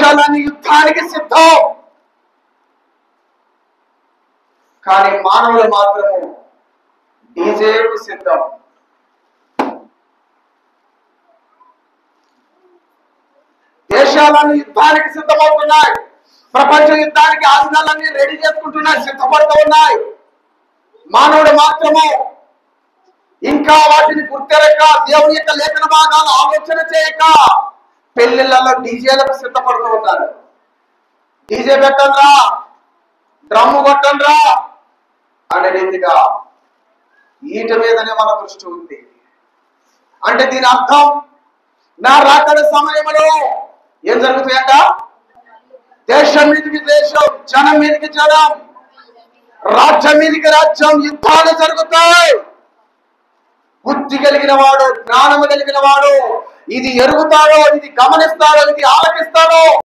దేశాలన్నీ యుద్ధానికి సిద్ధం, కానీ మానవులు మాత్రము డీజేకు సిద్ధం. దేశాలన్నీ యుద్ధానికి సిద్ధమవుతున్నాయి, ప్రపంచ యుద్ధానికి ఆయుధాలన్నీ రెడీ చేసుకుంటున్నాయి, సిద్ధపడుతూ ఉన్నాయి. మానవుడు మాత్రము ఇంకా వాటిని గుర్తెరక, దేవుని యొక్క లేఖన భాగాలు ఆలోచన చేయక పెళ్లిళ్లలో డీజేలకు సిద్ధపడుతూ ఉన్నారు. డీజే పెట్టండ్రా, డ్రమ్ము కొట్టండ్రా అనే రీతిగా వీటి మీదనే మన దృష్టి ఉంది. అంటే దీని అర్థం నా రాకడ సమయంలో ఏం జరుగుతాయంట? దేశం మీదకి దేశం, జనం మీదకి జనం, రాజ్యం మీదకి రాజ్యం, యుద్ధాలు జరుగుతాయి. బుద్ధి కలిగిన వాడు, జ్ఞానము కలిగిన వాడు ఇది ఎరుగుతాడో, ఇది గమనిస్తాడో, ఇది ఆలకిస్తాడో